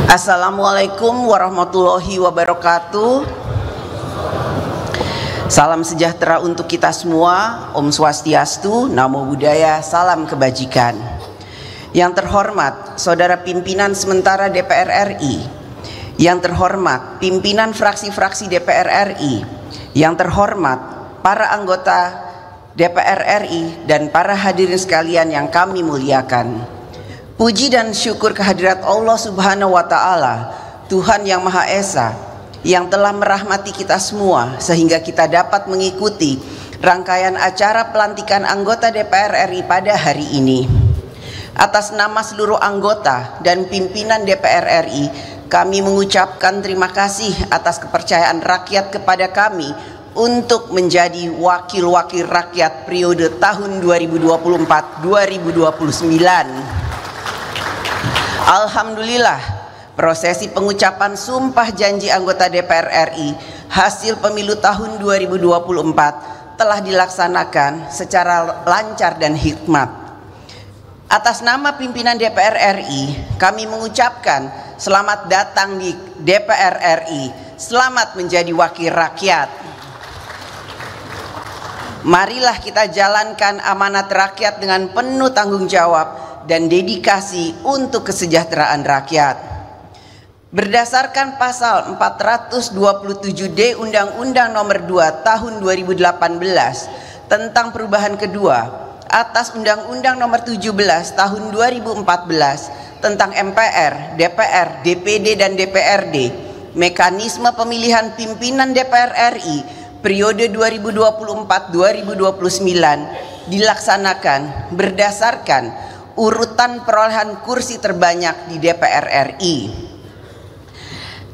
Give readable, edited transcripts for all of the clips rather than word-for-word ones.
Assalamualaikum warahmatullahi wabarakatuh. Salam sejahtera untuk kita semua. Om Swastiastu, Namo Buddhaya, salam kebajikan. Yang terhormat Saudara Pimpinan Sementara DPR RI, yang terhormat pimpinan fraksi-fraksi DPR RI, yang terhormat para anggota DPR RI dan para hadirin sekalian yang kami muliakan. Puji dan syukur kehadirat Allah Subhanahu wa Ta'ala, Tuhan yang Maha Esa, yang telah merahmati kita semua sehingga kita dapat mengikuti rangkaian acara pelantikan anggota DPR RI pada hari ini. Atas nama seluruh anggota dan pimpinan DPR RI, kami mengucapkan terima kasih atas kepercayaan rakyat kepada kami untuk menjadi wakil-wakil rakyat periode tahun 2024-2029. Alhamdulillah, prosesi pengucapan sumpah janji anggota DPR RI hasil pemilu tahun 2024 telah dilaksanakan secara lancar dan hikmat. Atas nama pimpinan DPR RI, kami mengucapkan selamat datang di DPR RI, selamat menjadi wakil rakyat. Marilah kita jalankan amanat rakyat dengan penuh tanggung jawab dan dedikasi untuk kesejahteraan rakyat. Berdasarkan pasal 427D Undang-Undang Nomor 2 Tahun 2018 tentang perubahan kedua atas Undang-Undang Nomor 17 Tahun 2014 tentang MPR, DPR, DPD dan DPRD, mekanisme pemilihan pimpinan DPR RI periode 2024-2029 dilaksanakan berdasarkan urutan perolehan kursi terbanyak di DPR RI.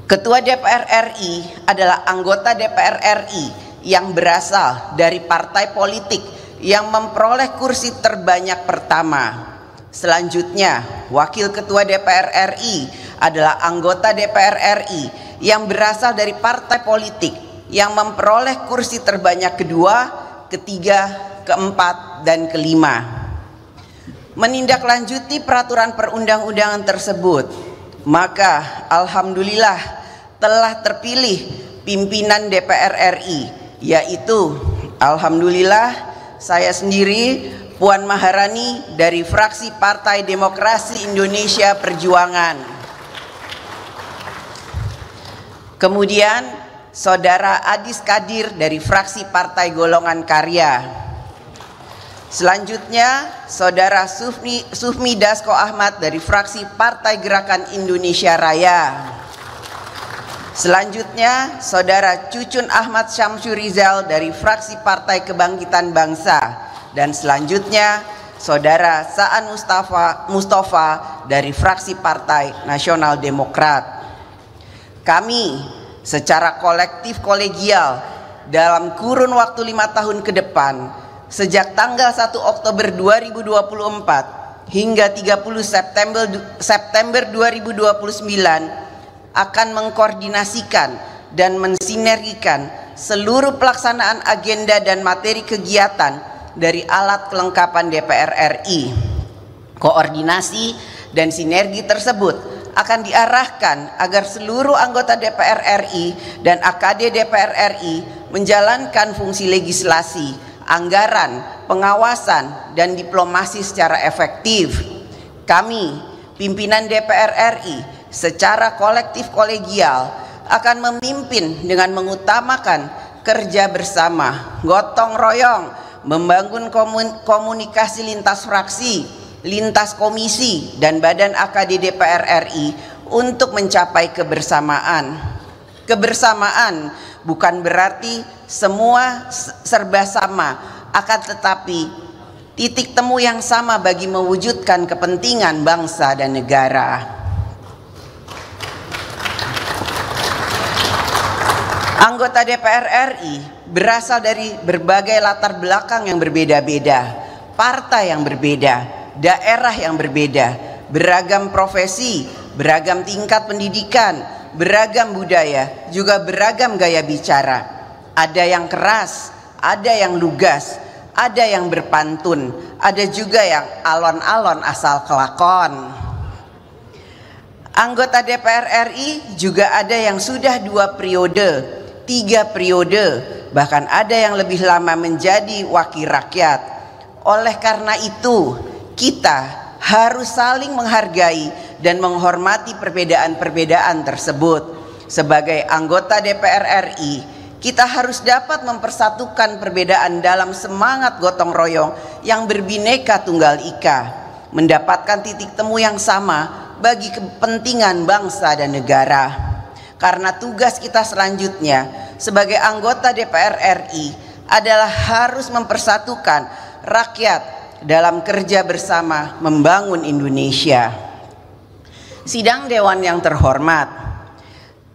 Ketua DPR RI adalah anggota DPR RI yang berasal dari partai politik yang memperoleh kursi terbanyak pertama. Selanjutnya, wakil ketua DPR RI adalah anggota DPR RI yang berasal dari partai politik yang memperoleh kursi terbanyak kedua, ketiga, keempat, dan kelima. Menindaklanjuti peraturan perundang-undangan tersebut, maka alhamdulillah telah terpilih pimpinan DPR RI, yaitu alhamdulillah saya sendiri, Puan Maharani dari fraksi Partai Demokrasi Indonesia Perjuangan. Kemudian Saudara Adis Kadir dari fraksi Partai Golongan Karya. Selanjutnya, Saudara Sufmi Dasko Ahmad dari fraksi Partai Gerakan Indonesia Raya. Selanjutnya, Saudara Cucun Ahmad Syamsurizal dari fraksi Partai Kebangkitan Bangsa. Dan selanjutnya, Saudara Saan Mustafa dari fraksi Partai Nasional Demokrat. Kami secara kolektif kolegial dalam kurun waktu 5 tahun ke depan, sejak tanggal 1 Oktober 2024 hingga 30 September 2029 akan mengkoordinasikan dan mensinergikan seluruh pelaksanaan agenda dan materi kegiatan dari alat kelengkapan DPR RI. Koordinasi dan sinergi tersebut akan diarahkan agar seluruh anggota DPR RI dan AKD DPR RI menjalankan fungsi legislasi, anggaran, pengawasan, dan diplomasi secara efektif. Kami, pimpinan DPR RI, secara kolektif kolegial akan memimpin dengan mengutamakan kerja bersama, gotong royong, membangun komunikasi lintas fraksi, lintas komisi, dan badan AKD DPR RI untuk mencapai kebersamaan. Kebersamaan bukan berarti semua serba sama, akan tetapi titik temu yang sama bagi mewujudkan kepentingan bangsa dan negara. Anggota DPR RI berasal dari berbagai latar belakang yang berbeda-beda, partai yang berbeda, daerah yang berbeda, beragam profesi, beragam tingkat pendidikan, beragam budaya, juga beragam gaya bicara. Ada yang keras, ada yang lugas, ada yang berpantun, ada juga yang alon-alon asal kelakon. Anggota DPR RI juga ada yang sudah 2 periode, 3 periode, bahkan ada yang lebih lama menjadi wakil rakyat. Oleh karena itu, kita harus saling menghargai dan menghormati perbedaan-perbedaan tersebut. Sebagai anggota DPR RI, kita harus dapat mempersatukan perbedaan dalam semangat gotong royong yang berbineka tunggal ika, mendapatkan titik temu yang sama bagi kepentingan bangsa dan negara. Karena tugas kita selanjutnya sebagai anggota DPR RI adalah harus mempersatukan rakyat dalam kerja bersama membangun Indonesia. Sidang Dewan yang terhormat,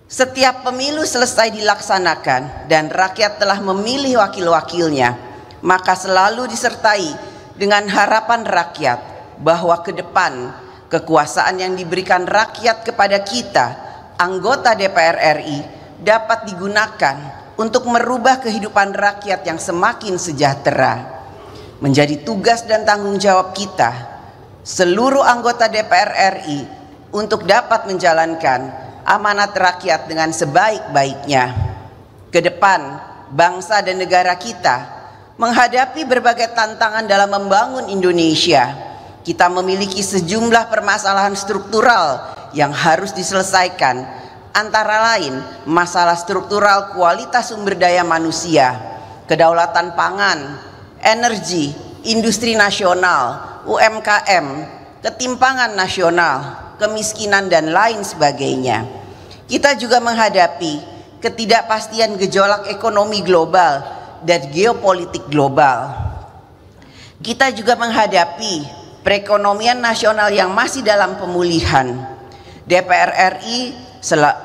setiap pemilu selesai dilaksanakan dan rakyat telah memilih wakil-wakilnya, maka selalu disertai dengan harapan rakyat bahwa ke depan kekuasaan yang diberikan rakyat kepada kita, anggota DPR RI, dapat digunakan untuk merubah kehidupan rakyat yang semakin sejahtera. Menjadi tugas dan tanggung jawab kita, seluruh anggota DPR RI, untuk dapat menjalankan amanat rakyat dengan sebaik-baiknya. Ke depan, bangsa dan negara kita menghadapi berbagai tantangan dalam membangun Indonesia. Kita memiliki sejumlah permasalahan struktural yang harus diselesaikan, antara lain masalah struktural kualitas sumber daya manusia, kedaulatan pangan, energi, industri nasional, UMKM, ketimpangan nasional, kemiskinan dan lain sebagainya. Kita juga menghadapi ketidakpastian gejolak ekonomi global dan geopolitik global. Kita juga menghadapi perekonomian nasional yang masih dalam pemulihan. DPR RI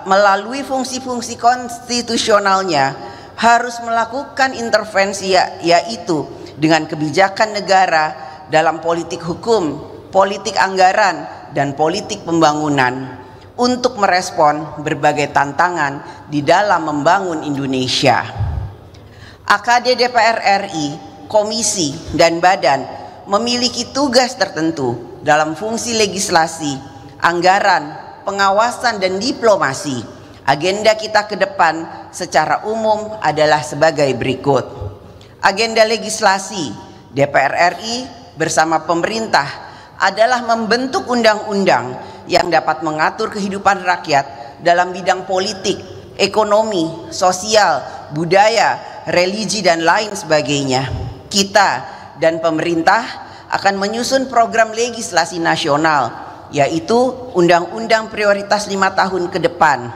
melalui fungsi-fungsi konstitusionalnya harus melakukan intervensi, yaitu dengan kebijakan negara dalam politik hukum, politik anggaran, dan politik pembangunan untuk merespon berbagai tantangan di dalam membangun Indonesia. AKD DPR RI, komisi, dan badan memiliki tugas tertentu dalam fungsi legislasi, anggaran, pengawasan, dan diplomasi. Agenda kita ke depan secara umum adalah sebagai berikut. Agenda legislasi DPR RI bersama pemerintah adalah membentuk undang-undang yang dapat mengatur kehidupan rakyat dalam bidang politik, ekonomi, sosial, budaya, religi, dan lain sebagainya. Kita dan pemerintah akan menyusun program legislasi nasional, yaitu Undang-Undang Prioritas 5 tahun ke depan.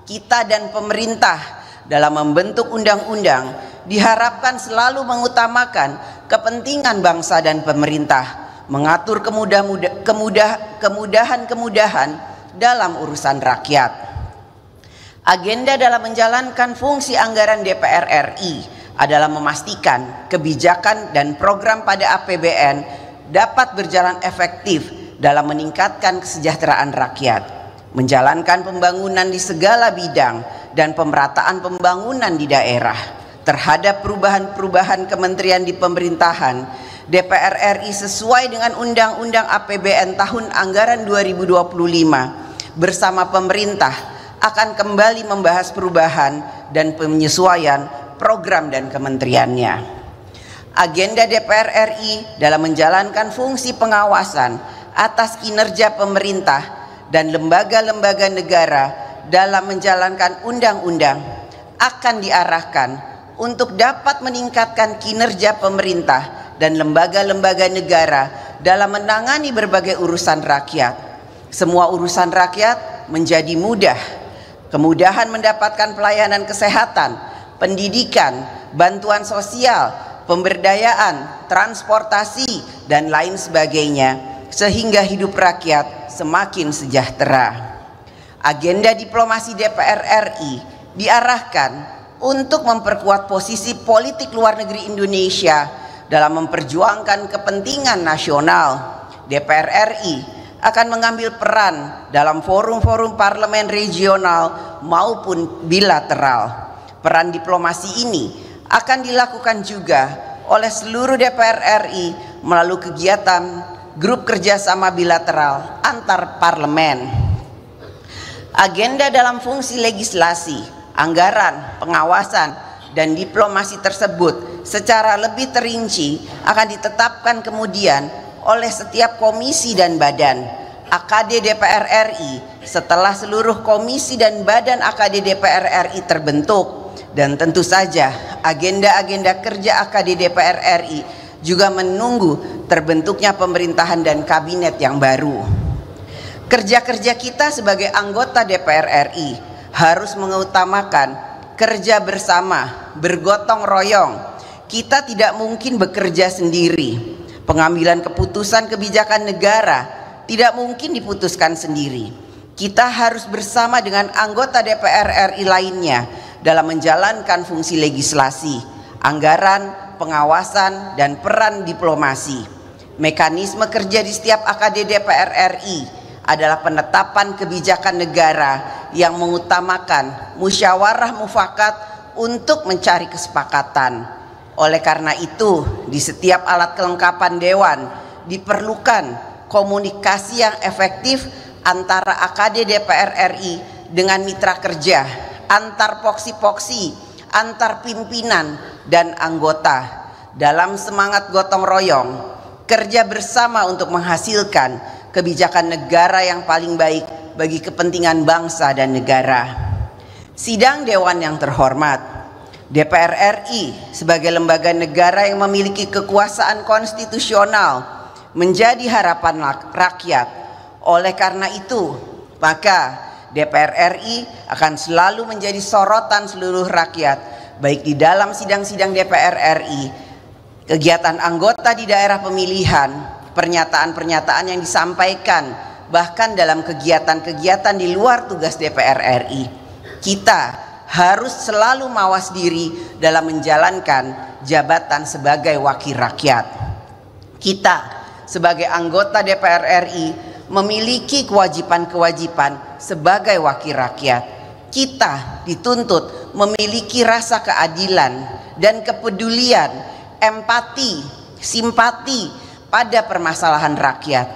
Kita dan pemerintah dalam membentuk undang-undang diharapkan selalu mengutamakan kepentingan bangsa dan pemerintah, mengatur kemudahan-kemudahan dalam urusan rakyat. Agenda dalam menjalankan fungsi anggaran DPR RI adalah memastikan kebijakan dan program pada APBN dapat berjalan efektif dalam meningkatkan kesejahteraan rakyat, menjalankan pembangunan di segala bidang dan pemerataan pembangunan di daerah. Terhadap perubahan-perubahan kementerian di pemerintahan, DPR RI sesuai dengan Undang-Undang APBN tahun anggaran 2025 bersama pemerintah akan kembali membahas perubahan dan penyesuaian program dan kementeriannya. Agenda DPR RI dalam menjalankan fungsi pengawasan atas kinerja pemerintah dan lembaga-lembaga negara dalam menjalankan undang-undang akan diarahkan untuk dapat meningkatkan kinerja pemerintah dan lembaga-lembaga negara dalam menangani berbagai urusan rakyat. Semua urusan rakyat menjadi mudah. Kemudahan mendapatkan pelayanan kesehatan, pendidikan, bantuan sosial, pemberdayaan, transportasi, dan lain sebagainya, sehingga hidup rakyat semakin sejahtera. Agenda diplomasi DPR RI diarahkan untuk memperkuat posisi politik luar negeri Indonesia dalam memperjuangkan kepentingan nasional. DPR RI akan mengambil peran dalam forum-forum parlemen regional maupun bilateral. Peran diplomasi ini akan dilakukan juga oleh seluruh DPR RI melalui kegiatan grup kerjasama bilateral antar parlemen. Agenda dalam fungsi legislasi, anggaran, pengawasan, dan diplomasi tersebut secara lebih terinci akan ditetapkan kemudian oleh setiap komisi dan badan AKD DPR RI setelah seluruh komisi dan badan AKD DPR RI terbentuk. Dan tentu saja agenda-agenda kerja AKD DPR RI juga menunggu terbentuknya pemerintahan dan kabinet yang baru. Kerja-kerja kita sebagai anggota DPR RI harus mengutamakan kerja bersama, bergotong royong. Kita tidak mungkin bekerja sendiri. Pengambilan keputusan kebijakan negara tidak mungkin diputuskan sendiri. Kita harus bersama dengan anggota DPR RI lainnya dalam menjalankan fungsi legislasi, anggaran, pengawasan, dan peran diplomasi. Mekanisme kerja di setiap AKD DPR RI adalah penetapan kebijakan negara yang mengutamakan musyawarah mufakat untuk mencari kesepakatan. Oleh karena itu, di setiap alat kelengkapan dewan diperlukan komunikasi yang efektif antara AKD DPR RI dengan mitra kerja, antar poksi-poksi, antar pimpinan dan anggota dalam semangat gotong royong, kerja bersama untuk menghasilkan kebijakan negara yang paling baik bagi kepentingan bangsa dan negara. Sidang Dewan yang terhormat, DPR RI sebagai lembaga negara yang memiliki kekuasaan konstitusional menjadi harapan rakyat. Oleh karena itu, maka DPR RI akan selalu menjadi sorotan seluruh rakyat, baik di dalam sidang-sidang DPR RI, kegiatan anggota di daerah pemilihan, pernyataan-pernyataan yang disampaikan, bahkan dalam kegiatan-kegiatan di luar tugas DPR RI. Kita harus selalu mawas diri dalam menjalankan jabatan sebagai wakil rakyat. Kita sebagai anggota DPR RI memiliki kewajiban-kewajiban sebagai wakil rakyat. Kita dituntut memiliki rasa keadilan dan kepedulian, empati, simpati pada permasalahan rakyat.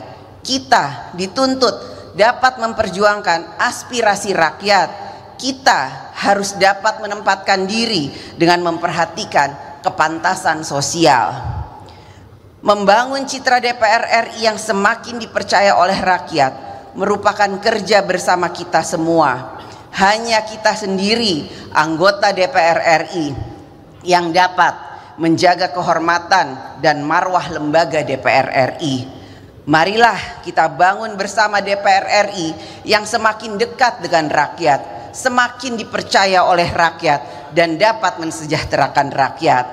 Kita dituntut dapat memperjuangkan aspirasi rakyat. Kita harus dapat menempatkan diri dengan memperhatikan kepantasan sosial. Membangun citra DPR RI yang semakin dipercaya oleh rakyat merupakan kerja bersama kita semua. Hanya kita sendiri, anggota DPR RI, yang dapat menjaga kehormatan dan marwah lembaga DPR RI. Marilah kita bangun bersama DPR RI yang semakin dekat dengan rakyat, semakin dipercaya oleh rakyat, dan dapat mensejahterakan rakyat.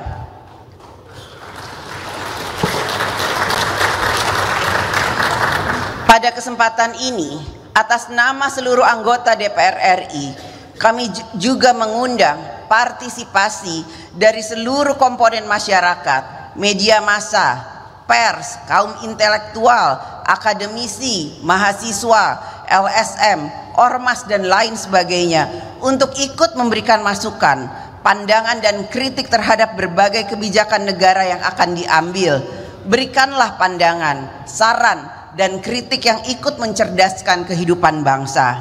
Pada kesempatan ini, atas nama seluruh anggota DPR RI, kami juga mengundang partisipasi dari seluruh komponen masyarakat, media massa, pers, kaum intelektual, akademisi, mahasiswa, LSM, ormas, dan lain sebagainya untuk ikut memberikan masukan, pandangan, dan kritik terhadap berbagai kebijakan negara yang akan diambil. Berikanlah pandangan, saran, dan kritik yang ikut mencerdaskan kehidupan bangsa.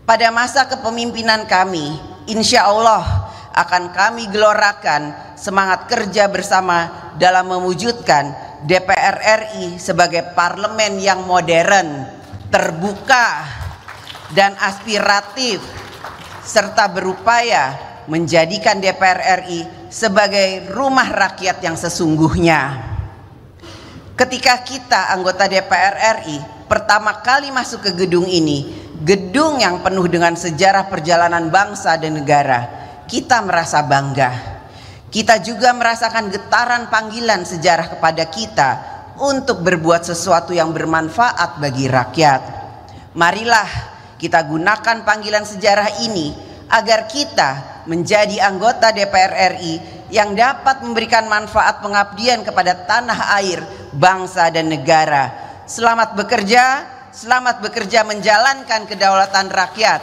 Pada masa kepemimpinan kami, insya Allah akan kami gelorakan semangat kerja bersama dalam mewujudkan DPR RI sebagai parlemen yang modern, terbuka, dan aspiratif, serta berupaya menjadikan DPR RI sebagai rumah rakyat yang sesungguhnya. Ketika kita anggota DPR RI pertama kali masuk ke gedung ini, gedung yang penuh dengan sejarah perjalanan bangsa dan negara, kita merasa bangga. Kita juga merasakan getaran panggilan sejarah kepada kita untuk berbuat sesuatu yang bermanfaat bagi rakyat. Marilah kita gunakan panggilan sejarah ini agar kita menjadi anggota DPR RI yang dapat memberikan manfaat pengabdian kepada tanah air, bangsa, dan negara. Selamat bekerja menjalankan kedaulatan rakyat.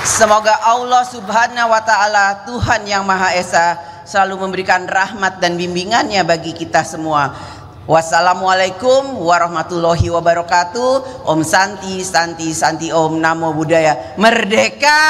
Semoga Allah Subhanahu wa Ta'ala, Tuhan yang Maha Esa, selalu memberikan rahmat dan bimbingannya bagi kita semua. Wassalamualaikum warahmatullahi wabarakatuh. Om Santi, Santi, Santi Om. Namo Buddhaya. Merdeka!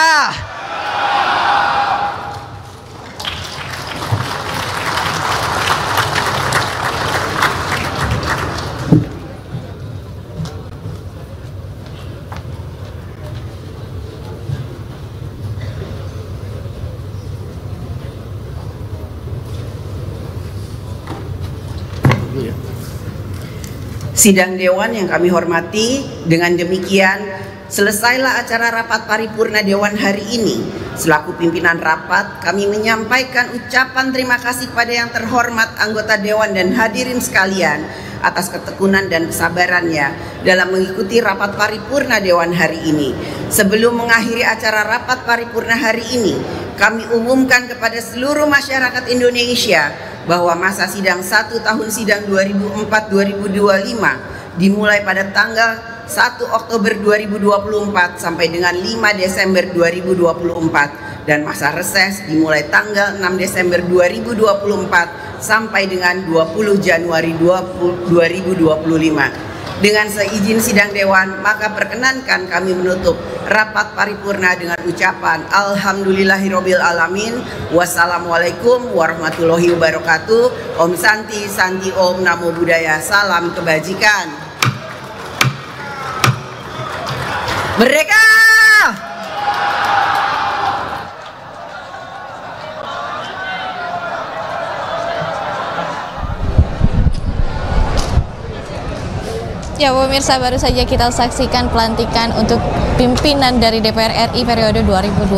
Sidang Dewan yang kami hormati, dengan demikian selesailah acara rapat paripurna Dewan hari ini. Selaku pimpinan rapat, kami menyampaikan ucapan terima kasih kepada yang terhormat anggota Dewan dan hadirin sekalian atas ketekunan dan kesabarannya dalam mengikuti rapat paripurna Dewan hari ini. Sebelum mengakhiri acara rapat paripurna hari ini, kami umumkan kepada seluruh masyarakat Indonesia bahwa masa sidang 1 tahun sidang 2004-2025 dimulai pada tanggal 1 Oktober 2024 sampai dengan 5 Desember 2024 dan masa reses dimulai tanggal 6 Desember 2024 sampai dengan 20 Januari 2025. Dengan seizin sidang Dewan, maka perkenankan kami menutup rapat paripurna dengan ucapan Alhamdulillahirabbil alamin. Wassalamualaikum warahmatullahi wabarakatuh. Om Santi, Santi Om. Namo Buddhaya. Salam kebajikan. Merdeka! Ya pemirsa, baru saja kita saksikan pelantikan untuk pimpinan dari DPR RI periode 2024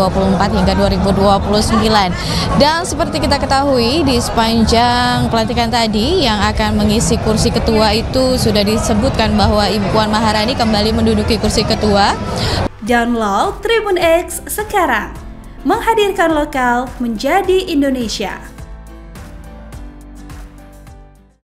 hingga 2029. Dan seperti kita ketahui, di sepanjang pelantikan tadi yang akan mengisi kursi ketua itu sudah disebutkan bahwa Ibu Puan Maharani kembali menduduki kursi ketua. Download Tribun X sekarang, menghadirkan lokal menjadi Indonesia.